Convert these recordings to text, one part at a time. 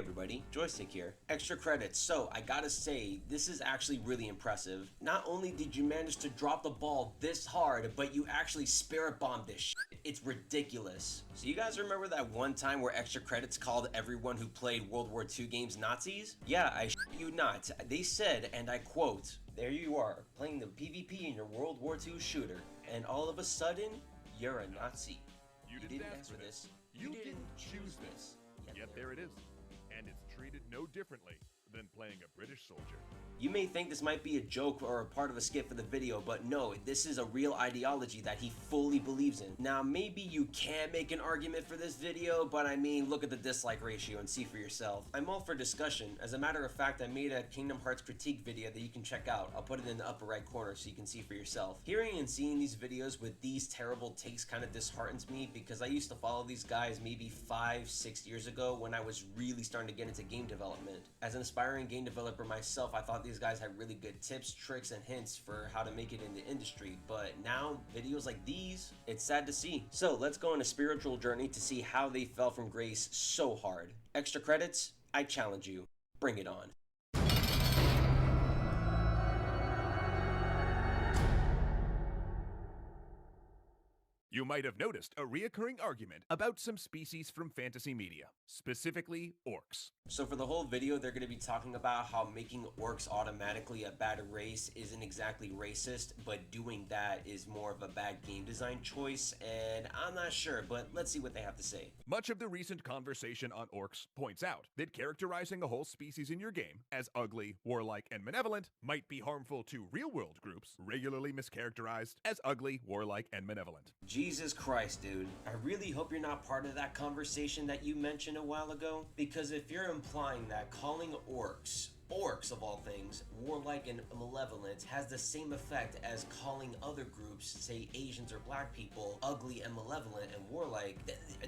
everybody, Joystick here. Extra credits. So I gotta say, this is actually really impressive. Not only did you manage to drop the ball this hard, but you actually spirit bombed this shit. It's ridiculous. So you guys remember that one time where Extra Credits called everyone who played World War II games Nazis? Yeah, I shit you not. They said, and I quote, "There you are, playing the PvP in your World War II shooter, and all of a sudden, you're a Nazi. You didn't ask for this. You didn't choose this." Yet there it is. And it's treated no differently than playing a British soldier. You may think this might be a joke or a part of a skit for the video, but no, this is a real ideology that he fully believes in. Now, maybe you can make an argument for this video, but I mean, look at the dislike ratio and see for yourself. I'm all for discussion. As a matter of fact, I made a Kingdom Hearts critique video that you can check out. I'll put it in the upper right corner so you can see for yourself. Hearing and seeing these videos with these terrible takes kind of disheartens me because I used to follow these guys maybe 5-6 years ago when I was really starting to get into game development. As an aspiring game developer myself, I thought these guys had really good tips, tricks, and hints for how to make it in the industry, but now videos like these, it's sad to see. So let's go on a spiritual journey to see how they fell from grace so hard. Extra credits? I challenge you. Bring it on. You might have noticed a reoccurring argument about some species from fantasy media, specifically orcs. So for the whole video, they're going to be talking about how making orcs automatically a bad race isn't exactly racist, but doing that is more of a bad game design choice, and I'm not sure, but let's see what they have to say. Much of the recent conversation on orcs points out that characterizing a whole species in your game as ugly, warlike, and malevolent might be harmful to real-world groups, regularly mischaracterized as ugly, warlike, and malevolent. Jesus Christ, dude. I really hope you're not part of that conversation that you mentioned a while ago, because if you're implying that calling orcs of all things, warlike and malevolent, has the same effect as calling other groups, say Asians or black people, ugly and malevolent and warlike,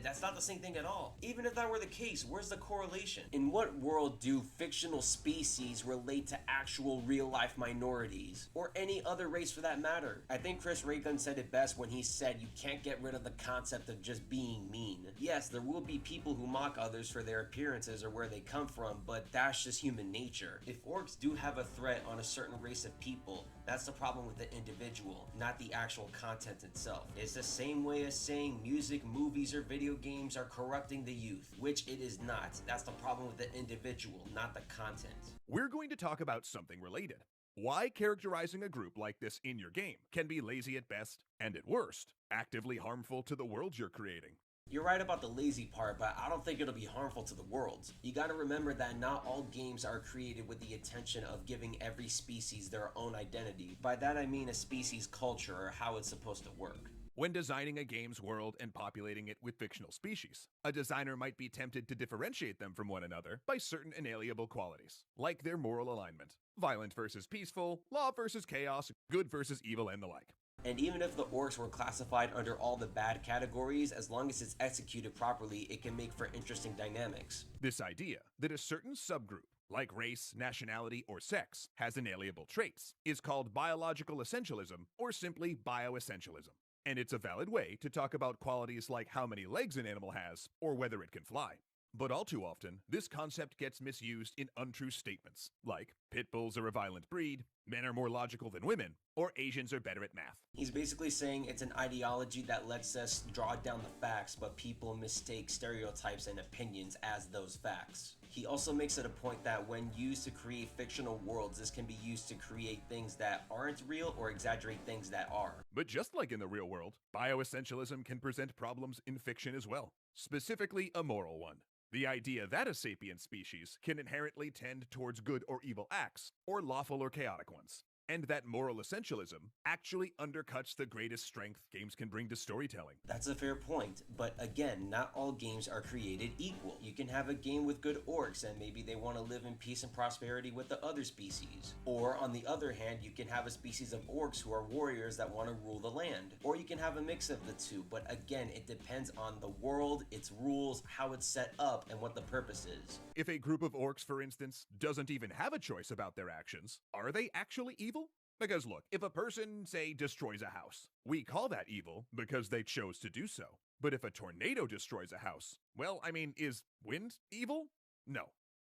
that's not the same thing at all. Even if that were the case, where's the correlation? In what world do fictional species relate to actual real-life minorities? Or any other race for that matter? I think Chris Raygun said it best when he said you can't get rid of the concept of just being mean. Yes, there will be people who mock others for their appearances or where they come from, but that's just human nature. If orcs do have a threat on a certain race of people, that's the problem with the individual, not the actual content itself. It's the same way as saying music, movies, or video games are corrupting the youth, which it is not. That's the problem with the individual, not the content. We're going to talk about something related. Why characterizing a group like this in your game can be lazy at best, and at worst, actively harmful to the world you're creating. You're right about the lazy part, but I don't think it'll be harmful to the world. You gotta remember that not all games are created with the intention of giving every species their own identity. By that I mean a species culture or how it's supposed to work. When designing a game's world and populating it with fictional species, a designer might be tempted to differentiate them from one another by certain inalienable qualities, like their moral alignment, violent versus peaceful, law versus chaos, good versus evil, and the like. And even if the orcs were classified under all the bad categories, as long as it's executed properly, it can make for interesting dynamics. This idea that a certain subgroup, like race, nationality, or sex, has inalienable traits, is called biological essentialism, or simply bioessentialism. And it's a valid way to talk about qualities like how many legs an animal has, or whether it can fly. But all too often, this concept gets misused in untrue statements, like pit bulls are a violent breed, men are more logical than women, or Asians are better at math. He's basically saying it's an ideology that lets us draw down the facts, but people mistake stereotypes and opinions as those facts. He also makes it a point that when used to create fictional worlds, this can be used to create things that aren't real or exaggerate things that are. But just like in the real world, bioessentialism can present problems in fiction as well, specifically a moral one. The idea that a sapient species can inherently tend towards good or evil acts, or lawful or chaotic ones, and that moral essentialism actually undercuts the greatest strength games can bring to storytelling. That's a fair point, but again, not all games are created equal. You can have a game with good orcs and maybe they want to live in peace and prosperity with the other species. Or on the other hand, you can have a species of orcs who are warriors that want to rule the land. Or you can have a mix of the two, but again, it depends on the world, its rules, how it's set up, and what the purpose is. If a group of orcs, for instance, doesn't even have a choice about their actions, are they actually evil? Because look, if a person, say, destroys a house, we call that evil because they chose to do so. But if a tornado destroys a house, well, I mean, is wind evil? No.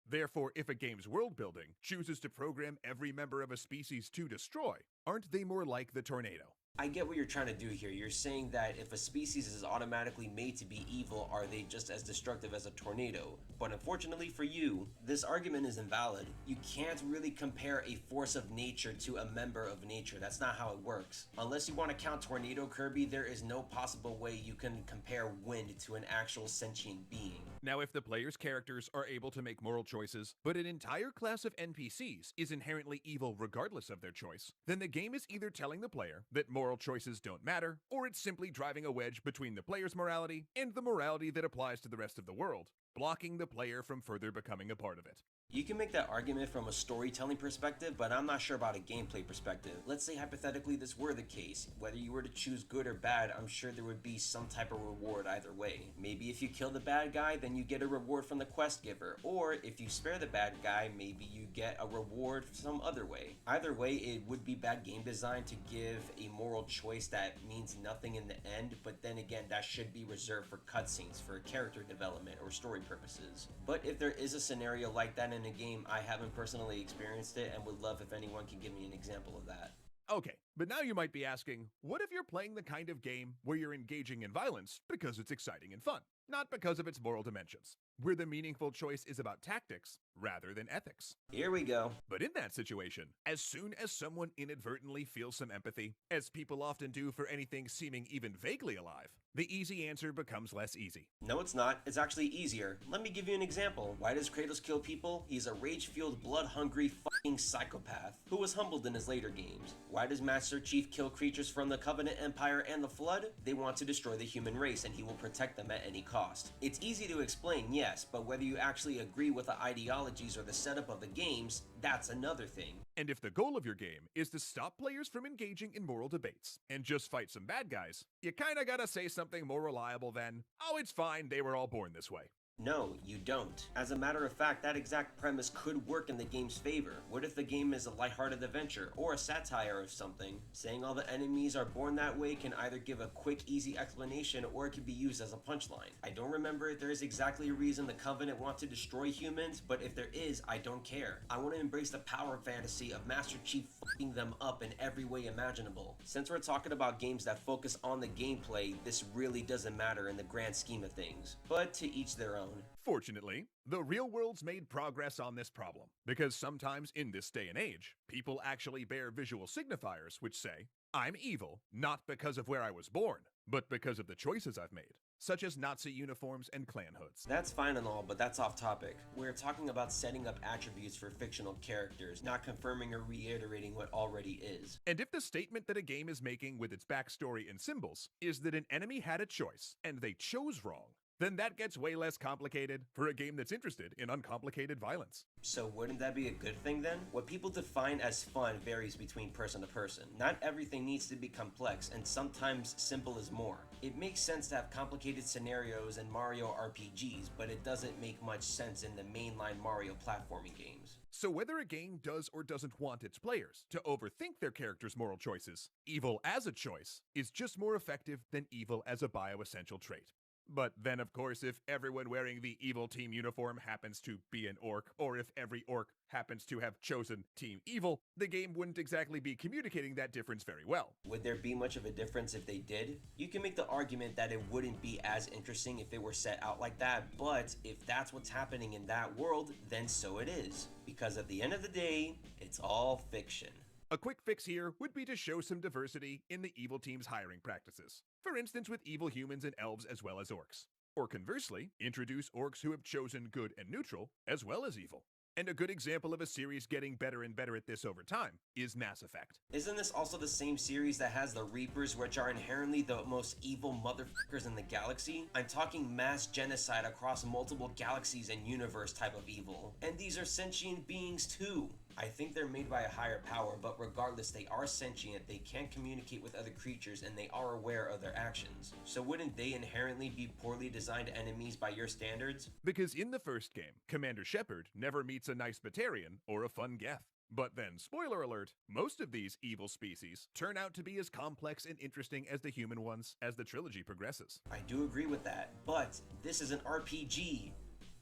Therefore, if a game's world building chooses to program every member of a species to destroy, aren't they more like the tornado? I get what you're trying to do here. You're saying that if a species is automatically made to be evil, are they just as destructive as a tornado? But unfortunately for you, this argument is invalid. You can't really compare a force of nature to a member of nature. That's not how it works. Unless you want to count Tornado Kirby, there is no possible way you can compare wind to an actual sentient being. Now, if the player's characters are able to make moral choices, but an entire class of NPCs is inherently evil regardless of their choice, then the game is either telling the player that moral choices don't matter, or it's simply driving a wedge between the player's morality and the morality that applies to the rest of the world, blocking the player from further becoming a part of it. You can make that argument from a storytelling perspective, but I'm not sure about a gameplay perspective. Let's say hypothetically this were the case. Whether you were to choose good or bad, I'm sure there would be some type of reward either way. Maybe if you kill the bad guy, then you get a reward from the quest giver. Or if you spare the bad guy, maybe you get a reward some other way. Either way, it would be bad game design to give a moral choice that means nothing in the end, but then again, that should be reserved for cutscenes, for character development, or story purposes. But if there is a scenario like that in a game, I haven't personally experienced it and would love if anyone can give me an example of that. Okay, but now you might be asking, what if you're playing the kind of game where you're engaging in violence because it's exciting and fun, not because of its moral dimensions, where the meaningful choice is about tactics rather than ethics? Here we go. But in that situation, as soon as someone inadvertently feels some empathy, as people often do for anything seeming even vaguely alive, the easy answer becomes less easy. No, it's not. It's actually easier. Let me give you an example. Why does Kratos kill people? He's a rage-fueled, blood-hungry fucking psychopath who was humbled in his later games. Why does Master Chief kill creatures from the Covenant Empire and the Flood? They want to destroy the human race, and he will protect them at any cost. It's easy to explain, yes, but whether you actually agree with the ideologies or the setup of the games, that's another thing. And if the goal of your game is to stop players from engaging in moral debates and just fight some bad guys, you kinda gotta say something more reliable than, oh, it's fine, they were all born this way. No, you don't. As a matter of fact, that exact premise could work in the game's favor. What if the game is a lighthearted adventure, or a satire of something? Saying all the enemies are born that way can either give a quick, easy explanation, or it can be used as a punchline. I don't remember if there is exactly a reason the Covenant want to destroy humans, but if there is, I don't care. I want to embrace the power fantasy of Master Chief fucking them up in every way imaginable. Since we're talking about games that focus on the gameplay, this really doesn't matter in the grand scheme of things. But to each their own. Fortunately, the real world's made progress on this problem, because sometimes in this day and age, people actually bear visual signifiers which say, I'm evil, not because of where I was born, but because of the choices I've made, such as Nazi uniforms and clan hoods. That's fine and all, but that's off topic. We're talking about setting up attributes for fictional characters, not confirming or reiterating what already is. And if the statement that a game is making with its backstory and symbols is that an enemy had a choice, and they chose wrong, then that gets way less complicated for a game that's interested in uncomplicated violence. So wouldn't that be a good thing then? What people define as fun varies between person to person. Not everything needs to be complex, and sometimes simple is more. It makes sense to have complicated scenarios in Mario RPGs, but it doesn't make much sense in the mainline Mario platforming games. So whether a game does or doesn't want its players to overthink their character's moral choices, evil as a choice is just more effective than evil as a bioessential trait. But then, of course, if everyone wearing the evil team uniform happens to be an orc, or if every orc happens to have chosen Team Evil, the game wouldn't exactly be communicating that difference very well. Would there be much of a difference if they did? You can make the argument that it wouldn't be as interesting if it were set out like that, but if that's what's happening in that world, then so it is. Because at the end of the day, it's all fiction. A quick fix here would be to show some diversity in the evil team's hiring practices. For instance, with evil humans and elves as well as orcs. Or conversely, introduce orcs who have chosen good and neutral as well as evil. And a good example of a series getting better and better at this over time is Mass Effect. Isn't this also the same series that has the Reapers, which are inherently the most evil motherfuckers in the galaxy? I'm talking mass genocide across multiple galaxies and universe type of evil. And these are sentient beings too. I think they're made by a higher power, but regardless, they are sentient, they can communicate with other creatures, and they are aware of their actions. So wouldn't they inherently be poorly designed enemies by your standards? Because in the first game, Commander Shepard never meets a nice Batarian or a fun Geth. But then, spoiler alert, most of these evil species turn out to be as complex and interesting as the human ones as the trilogy progresses. I do agree with that, but this is an RPG.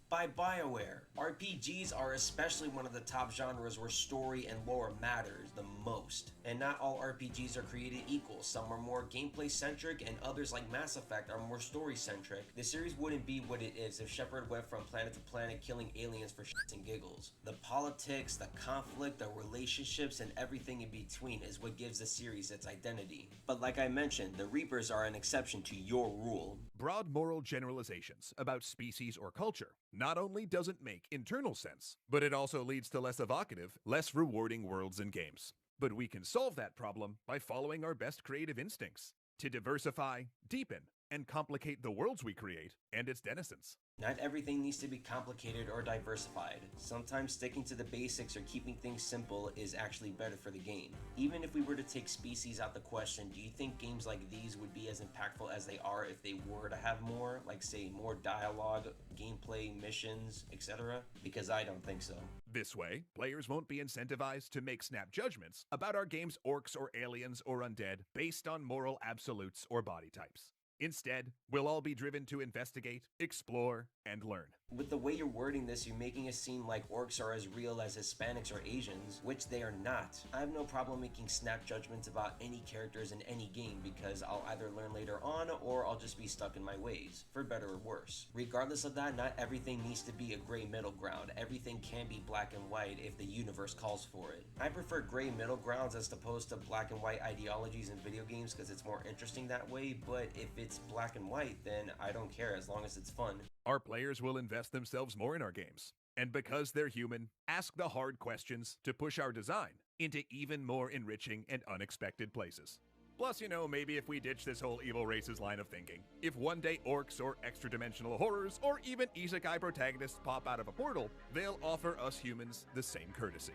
By BioWare. RPGs are especially one of the top genres where story and lore matters the most. And not all RPGs are created equal. Some are more gameplay centric and others like Mass Effect are more story centric. The series wouldn't be what it is if Shepard went from planet to planet killing aliens for shits and giggles. The politics, the conflict, the relationships, and everything in between is what gives the series its identity. But like I mentioned, the Reapers are an exception to your rule. Broad moral generalizations about species or culture not only doesn't make internal sense, but it also leads to less evocative, less rewarding worlds and games. But we can solve that problem by following our best creative instincts to diversify, deepen, and complicate the worlds we create and its denizens. Not everything needs to be complicated or diversified. Sometimes sticking to the basics or keeping things simple is actually better for the game. Even if we were to take species out the question, do you think games like these would be as impactful as they are if they were to have more, like say more dialogue, gameplay, missions, etc.? Because I don't think so. This way, players won't be incentivized to make snap judgments about our game's orcs or aliens or undead based on moral absolutes or body types. Instead, we'll all be driven to investigate, explore, and learn. With the way you're wording this, you're making it seem like orcs are as real as Hispanics or Asians, which they are not. I have no problem making snap judgments about any characters in any game because I'll either learn later on or I'll just be stuck in my ways, for better or worse. Regardless of that, not everything needs to be a gray middle ground. Everything can be black and white if the universe calls for it. I prefer gray middle grounds as opposed to black and white ideologies in video games because it's more interesting that way, but if it's black and white, then I don't care as long as it's fun. Our players will invest themselves more in our games. And because they're human, ask the hard questions to push our design into even more enriching and unexpected places. Plus, maybe if we ditch this whole evil races line of thinking, if one day orcs or extra-dimensional horrors or even isekai protagonists pop out of a portal, they'll offer us humans the same courtesy.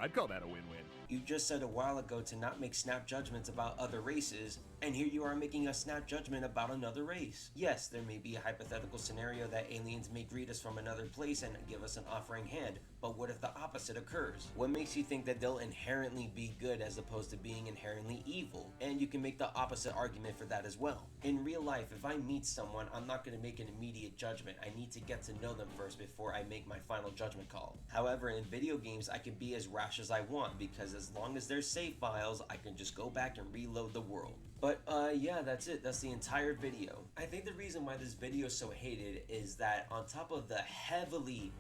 I'd call that a win-win. You just said a while ago to not make snap judgments about other races, and here you are making a snap judgment about another race. Yes, there may be a hypothetical scenario that aliens may greet us from another place and give us an offering hand, but what if the opposite occurs? What makes you think that they'll inherently be good as opposed to being inherently evil? And you can make the opposite argument for that as well. In real life, if I meet someone, I'm not going to make an immediate judgment. I need to get to know them first before I make my final judgment call. However, in video games, I can be as rash as I want because as long as there's save files, I can just go back and reload the world. But yeah, that's it. That's the entire video. I think the reason why this video is so hated is that on top of the heavily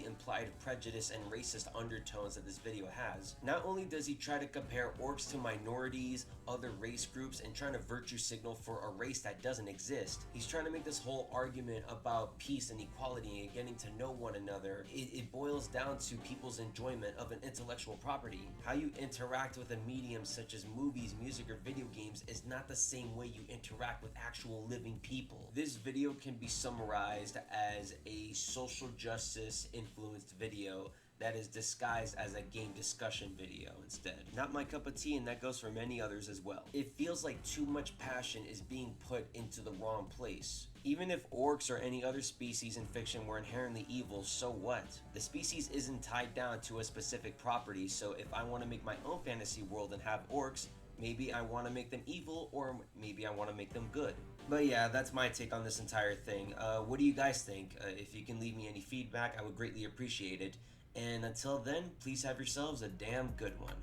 implied prejudice and racist undertones that this video has, not only does he try to compare orcs to minorities, other race groups, and trying to virtue signal for a race that doesn't exist, he's trying to make this whole argument about peace and equality and getting to know one another. It boils down to people's enjoyment of an intellectual property. How you interact with a medium such as movies, music, or video games is not the same way you interact with actual living people. This video can be summarized as a social justice influenced video that is disguised as a game discussion video instead. Not my cup of tea, and that goes for many others as well. It feels like too much passion is being put into the wrong place. Even if orcs or any other species in fiction were inherently evil, so what? The species isn't tied down to a specific property, so if I want to make my own fantasy world and have orcs, maybe I want to make them evil, or maybe I want to make them good. But yeah, that's my take on this entire thing. What do you guys think? If you can leave me any feedback, I would greatly appreciate it. And until then, please have yourselves a damn good one.